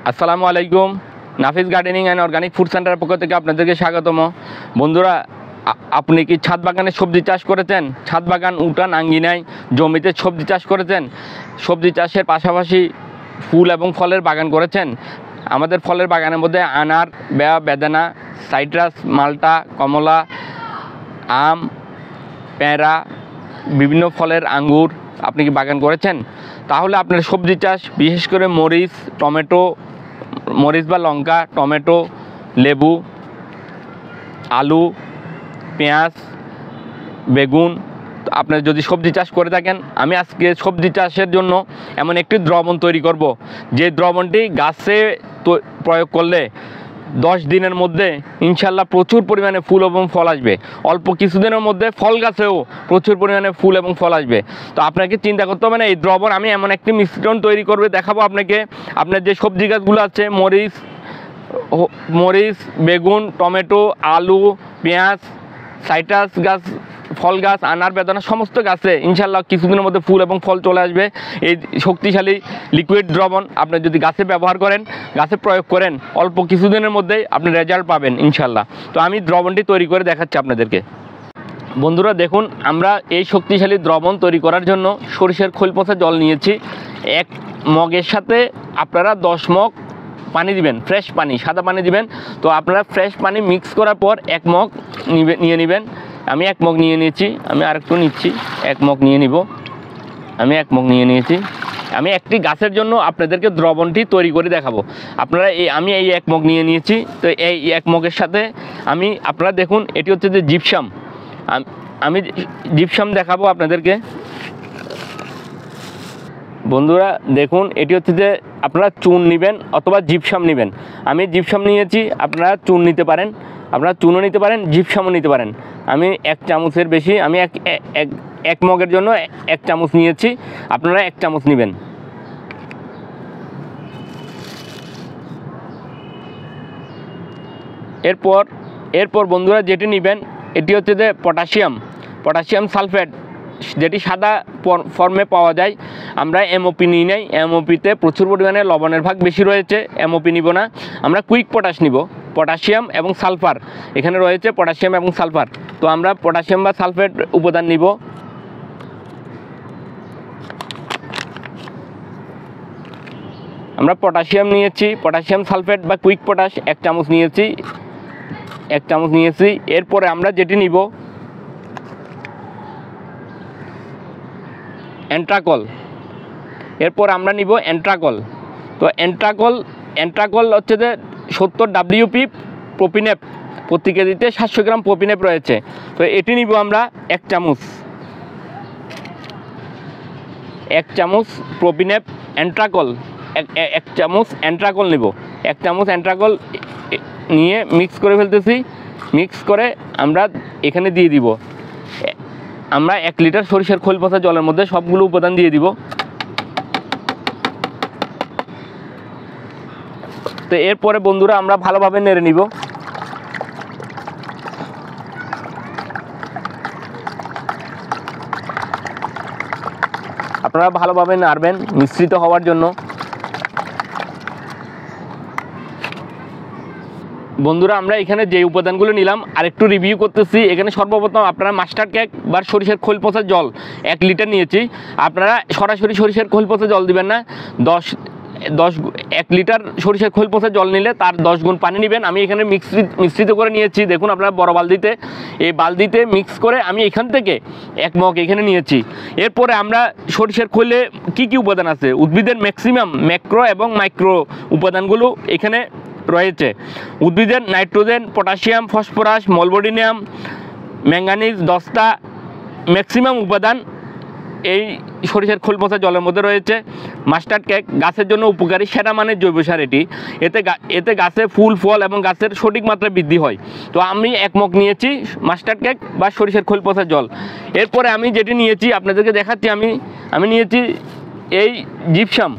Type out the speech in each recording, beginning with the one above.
আসসালামু আলাইকুম। নাফিস gardening and organic food সেন্টারের পক্ষ থেকে আপনাদেরকে স্বাগতম। বন্ধুরা, আপনি কি ছাদ বাগানে সবজি চাষ করেছেন? ছাদ বাগান, উঠান, আঙ্গিনায়, জমিতে সবজি চাষ করেছেন? সবজি চাষের পাশাপাশি ফুল এবং ফলের বাগান করেছেন? আমাদের ফলের বাগানের মধ্যে আনার, বেদানা, সাইট্রাস, মাল্টা, কমলা, আম, পেঁড়া, বিভিন্ন ফলের আঙ্গুর আপনি কি বাগান করেছেন? তাহলে আপনার সবজি চাষ, বিশেষ করে মরিচ বা লঙ্কা, টমেটো, লেবু, আলু, পেঁয়াজ, বেগুন, আপনার যদি সবজি চাষ করে থাকেন, আমি আজকে সবজি চাষের জন্য এমন একটি দ্রবণ তৈরি করব, যে দ্রবণটি গাছে প্রয়োগ করলে 10 দিনের মধ্যে ইনশাল্লাহ প্রচুর পরিমাণে ফুল এবং ফল আসবে। অল্প কিছুদিনের মধ্যে ফল গাছেও প্রচুর পরিমাণে ফুল এবং ফল আসবে। তো আপনাকে চিন্তা করতে হবে না, এই দ্রবণ আমি এমন একটি মিশ্রণ তৈরি করবে দেখাবো আপনাকে। আপনার যে সবজি গাছগুলো আছে, মরিচ, বেগুন, টমেটো, আলু, পেঁয়াজ, সাইট্রাস গাছ, ফল গাছ, আনার, বেদানা, সমস্ত গাছে ইনশাল্লাহ কিছুদিনের মধ্যে ফুল এবং ফল চলে আসবে। এই শক্তিশালী লিকুইড দ্রবণ আপনি যদি গাছে ব্যবহার করেন, গাছে প্রয়োগ করেন, অল্প কিছুদিনের মধ্যেই আপনি রেজাল্ট পাবেন ইনশাল্লাহ। তো আমি দ্রবণটি তৈরি করে দেখাচ্ছি আপনাদেরকে। বন্ধুরা দেখুন, আমরা এই শক্তিশালী দ্রবণ তৈরি করার জন্য সরিষার খোল পচা জল নিয়েছি। এক মগের সাথে আপনারা 10 মগ পানি দিবেন, ফ্রেশ পানি, সাদা পানি দিবেন। তো আপনারা ফ্রেশ পানি মিক্স করার পর 1 মগ নিয়ে নেবেন। আমি 1 মগ নিয়ে নিয়েছি, আমি আরেকটু নিচ্ছি, 1 মগ নিয়ে নিব। আমি 1 মগ নিয়ে নিয়েছি। আমি একটি গাছের জন্য আপনাদেরকে দ্রবণটি তৈরি করে দেখাবো। আমি এই 1 মগ নিয়ে নিয়েছি। তো এই 1 মগের সাথে আপনারা দেখুন, এটি হচ্ছে যে জিপসাম। আমি জিপসাম দেখাবো আপনাদেরকে। বন্ধুরা দেখুন, এটি হচ্ছে যে আপনারা চুন নেবেন অথবা জিপসাম নেবেন। আমি জিপসাম নিয়েছি, আপনারা চুন নিতে পারেন, আপনারা চুনও নিতে পারেন, জিপসামও নিতে পারেন। আমি 1 চামচের বেশি, আমি এক মগের জন্য 1 চামচ নিয়েছি, আপনারা 1 চামচ নেবেন। এরপর বন্ধুরা যেটি নেবেন, এটি হচ্ছে যে পটাশিয়াম সালফেট, যেটি সাদা ফর্মে পাওয়া যায়। আমরা এমওপি নিই নাই, এমওপিতে প্রচুর পরিমাণে লবণের ভাগ বেশি রয়েছে, এমওপি নিব না। আমরা কুইক পটাশ নিব, পটাশিয়াম এবং সালফার এখানে রয়েছে, পটাশিয়াম এবং সালফার। তো আমরা পটাশিয়াম বা সালফেট উপাদান নিব। আমরা পটাশিয়াম নিয়েছি, পটাশিয়াম সালফেট বা কুইক পটাশ 1 চামচ নিয়েছি, 1 চামচ নিয়েছি। এরপরে আমরা যেটি নিব অ্যান্ট্রাকল। এরপর আমরা নিব অ্যান্ট্রাকল। তো অ্যান্ট্রাকল হচ্ছে যে 70 WP প্রোপিনেপ, প্রতি কেজিতে 700 গ্রাম প্রোপিনেপ রয়েছে। তো এটি নিব আমরা 1 চামচ, 1 চামচ প্রোপিনেপ অ্যান্ট্রাকল, 1 চামচ অ্যান্ট্রাকল নিব। 1 চামচ অ্যান্ট্রাকল নিয়ে মিক্স করে ফেলতেছি। মিক্স করে আমরা এখানে দিয়ে দিব। আমরা 1 লিটার সরিষার খোল পচা জলের মধ্যে সবগুলো উপাদান দিয়ে দিব। তো এরপরে বন্ধুরা আমরা ভালোভাবে নেড়ে নিব। আপনারা ভালোভাবে নাড়বেন মিশ্রিত হওয়ার জন্য। বন্ধুরা আমরা এখানে যে উপাদানগুলো নিলাম আরেকটু রিভিউ করতেছি। এখানে সর্বপ্রথম আপনারা মাস্টার্ড কেক বা সরিষার খোল পচা জল 1 লিটার নিয়েছি। আপনারা সরাসরি সরিষার খোল পচা জল দিবেন না, 1 লিটার সরিষার খোল পচা জল নিলে তার 10 গুণ পানি নেবেন। আমি এখানে মিশ্রিত করে নিয়েছি, দেখুন আপনারা বড় বালতিতে, এই বালতিতে মিক্স করে আমি এখান থেকে 1 মগ এখানে নিয়েছি। এরপরে আমরা সরিষার খোলে কি উপাদান আছে, উদ্ভিদের ম্যাক্সিমাম ম্যাক্রো এবং মাইক্রো উপাদানগুলো এখানে রয়েছে। উদ্ভিদের নাইট্রোজেন, পটাশিয়াম, ফসফরাস, মলবডিনিয়াম, ম্যাঙ্গানিজ, দস্তা, ম্যাক্সিমাম উপাদান এই সরিষার খোল পচা জলের মধ্যে রয়েছে। মাস্টার্ড কেক গাছের জন্য উপকারী, সেরা মানের জৈব সার এটি। এতে গাছে ফুল, ফল এবং গাছের সঠিক মাত্রায় বৃদ্ধি হয়। তো আমি 1 মগ নিয়েছি মাস্টার্ড কেক বা সরিষার খোল পচা জল। এরপরে আমি যেটি নিয়েছি আপনাদেরকে দেখাচ্ছি, আমি নিয়েছি এই জিপসাম।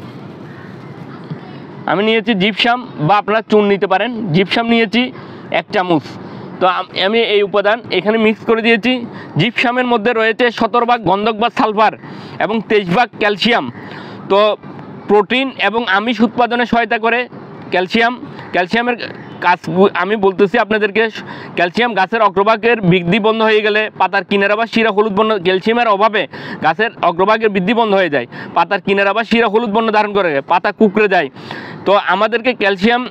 আমি নিয়েছি জিপসাম বা আপনারা চুন নিতে পারেন। জিপসাম নিয়েছি 1 চামচ। তো আমি এই উপাদান এখানে মিক্স করে দিয়েছি। জিপসামের মধ্যে রয়েছে 17 ভাগ গন্ধক বা সালফার এবং 23 ভাগ ক্যালসিয়াম। তো প্রোটিন এবং আমিষ উৎপাদনে সহায়তা করে। ক্যালসিয়ামের কাজ আমি বলতেছি আপনাদেরকে। ক্যালসিয়াম গাছের অগ্রভাগের বৃদ্ধি বন্ধ হয়ে গেলে পাতার কিনারা বা শিরা হলুদ বর্ণ, ক্যালসিয়ামের অভাবে গাছের অগ্রভাগের বৃদ্ধি বন্ধ হয়ে যায়, পাতার কিনারা বা শিরা হলুদ বর্ণ ধারণ করে, পাতা কুঁকড়ে যায়। তো আমাদেরকে ক্যালসিয়াম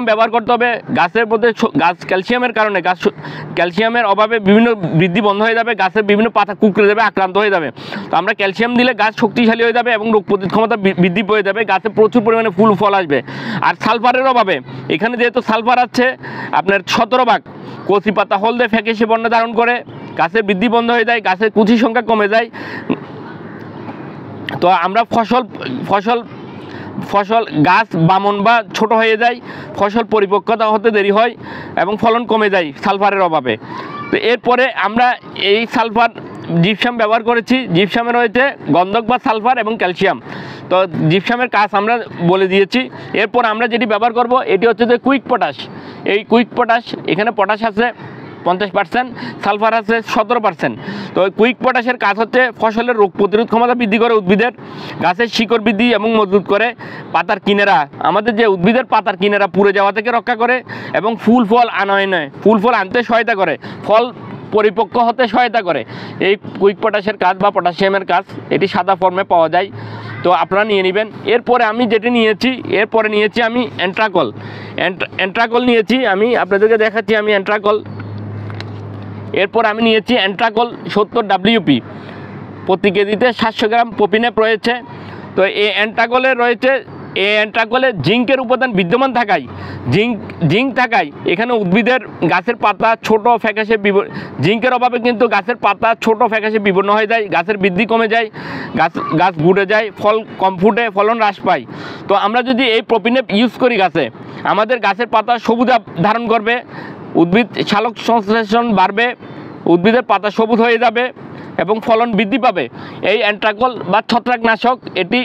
ব্যবহার করতে হবে গাছের মধ্যে। গাছ ক্যালসিয়ামের কারণে ক্যালসিয়ামের অভাবে বিভিন্ন বৃদ্ধি বন্ধ হয়ে যাবে, গাছের বিভিন্ন পাতা কুঁকড়ে যাবে, আক্রান্ত হয়ে যাবে। তো আমরা ক্যালসিয়াম দিলে গাছ শক্তিশালী হয়ে যাবে এবং রোগ প্রতিরোধ ক্ষমতা বৃদ্ধি পেয়ে যাবে, গাছে প্রচুর পরিমাণে ফুল ফল আসবে। আর সালফারের অভাবে, এখানে যেহেতু সালফার আছে আপনার 17 ভাগ, কচি পাতা হলদে ফ্যাকাশে বর্ণ ধারণ করে, গাছের বৃদ্ধি বন্ধ হয়ে যায়, গাছের কুচি সংখ্যা কমে যায়। তো আমরা ফসল গাছ বামন বা ছোট হয়ে যায়, ফসল পরিপক্কতা হতে দেরি হয় এবং ফলন কমে যায় সালফারের অভাবে। তো এরপরে আমরা এই সালফার জিপসাম ব্যবহার করেছি। জিপসামে রয়েছে গন্ধক বা সালফার এবং ক্যালসিয়াম। তো জিপসামের কাজ আমরা বলে দিয়েছি। এরপর আমরা যেটি ব্যবহার করব এটি হচ্ছে যে কুইক পটাশ। এই কুইক পটাশ, এখানে পটাশ আছে 50%, সালফার আছে 17%। তো কুইক পটাশের কাজ হচ্ছে ফসলের রোগ প্রতিরোধ ক্ষমতা বৃদ্ধি করে, উদ্ভিদের গাছের শিকড় বৃদ্ধি এবং মজবুত করে, পাতার কিনারা, আমাদের যে উদ্ভিদের পাতার কিনারা পুড়ে যাওয়া থেকে রক্ষা করে এবং ফুল ফল আনতে সহায়তা করে, ফল পরিপক্ক হতে সহায়তা করে। এই কুইক পটাশের কাজ বা পটাশিয়ামের কাজ এটি সাদা ফর্মে পাওয়া যায়। তো আপনারা নিয়ে নেবেন। এরপরে আমি যেটি নিয়েছি, আমি অ্যান্ট্রাকল নিয়েছি। আমি আপনাদেরকে দেখাচ্ছি আমি অ্যান্ট্রাকল। এরপর আমি নিয়েছি অ্যান্ট্রাকল 70 WP, প্রতি কেজিতে 700 গ্রাম প্রোপিনেপ রয়েছে। তো এই অ্যান্ট্রাকলে জিঙ্কের উপাদান বিদ্যমান থাকায়, জিঙ্ক থাকায় এখানে উদ্ভিদের গাছের পাতা ছোট ফ্যাকাশে জিঙ্কের অভাবে কিন্তু গাছের পাতা ছোট ফ্যাকাশে বিবর্ণ হয়ে যায়, গাছের বৃদ্ধি কমে যায়, গাছ গুড়ে যায়, ফল কম ফুটে, ফলন হ্রাস পায়। তো আমরা যদি এই প্রোপিনেপ ইউজ করি গাছে, আমাদের গাছের পাতা সবুজ ধারণ করবে, উদ্ভিদ সালোক সংশ্লেষণ বাড়বে, উদ্ভিদের পাতা সবুজ হয়ে যাবে এবং ফলন বৃদ্ধি পাবে। এই অ্যান্ট্রাকল বা ছত্রাকনাশক, এটি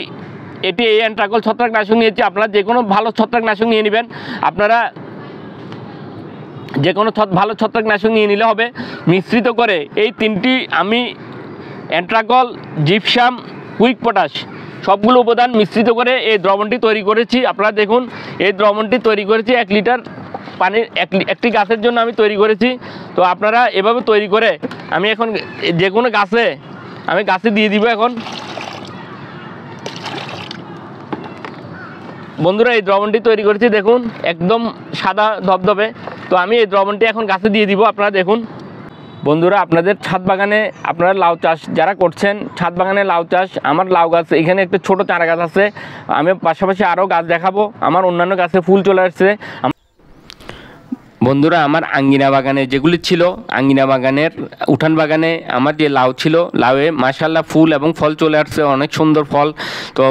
এই অ্যান্ট্রাকল ছত্রাকনাশক নিয়েছি। আপনারা যে কোনো ভালো ছত্রাকনাশক নিয়ে নেবেন, আপনারা যে কোনো ভালো ছত্রাকনাশক নিয়ে নিলে হবে। মিশ্রিত করে এই তিনটি আমি অ্যান্ট্রাকল, জিপসাম, কুইক পটাশ সবগুলো উপাদান মিশ্রিত করে এই দ্রবণটি তৈরি করেছি। আপনারা দেখুন, এই দ্রবণটি তৈরি করেছি 1 লিটার পানির একটি গাছের জন্য আমি তৈরি করেছি। তো আপনারা এভাবে তৈরি করে আমি এখন যে কোনো গাছে দিয়ে দিব। এখন বন্ধুরা এই দ্রবণটি তৈরি করেছি, দেখুন একদম সাদা ধবধবে। তো আমি এই দ্রবণটি এখন গাছে দিয়ে দিব। আপনারা দেখুন বন্ধুরা, আপনাদের ছাদ বাগানে আপনারা লাউ চাষ যারা করছেন, ছাদ বাগানে লাউ চাষ, আমার লাউ গাছ এখানে একটা ছোট চারা গাছ আছে, আমি পাশাপাশি আরও গাছ দেখাবো। আমার অন্যান্য গাছে ফুল চলে আসছে। বন্ধুরা, আমার আঙ্গিনা বাগানে যেগুলি ছিল, আঙ্গিনা বাগানের উঠান বাগানে আমার যে লাউ ছিল, লাউয়ে মাশাআল্লাহ ফুল এবং ফল চলে আসছে, অনেক সুন্দর ফল। তো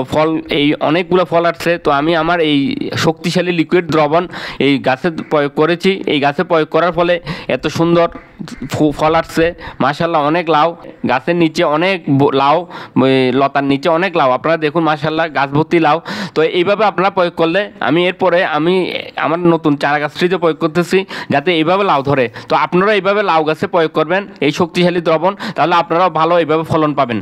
এই অনেকগুলো ফল আসছে। তো আমি আমার এই শক্তিশালী লিকুইড দ্রবণ এই গাছে প্রয়োগ করেছি। এই গাছে প্রয়োগ করার ফলে এত সুন্দর ফল আসছে মাশাআল্লাহ। অনেক লাউ গাছের নিচে, অনেক লাউ লতার নিচে অনেক লাউ। আপনারা দেখুন মাশাআল্লাহ গাছ ভর্তি লাউ। তো এইভাবে আপনারা প্রয়োগ করলে এরপরে আমি আমার নতুন চারা গাছটিতে প্রয়োগ করতেছি যাতে এইভাবে লাউ ধরে। তো আপনারা এইভাবে লাউ গাছে প্রয়োগ করবেন এই শক্তিশালী দ্রবণ, তাহলে আপনারাও ভালো এইভাবে ফলন পাবেন।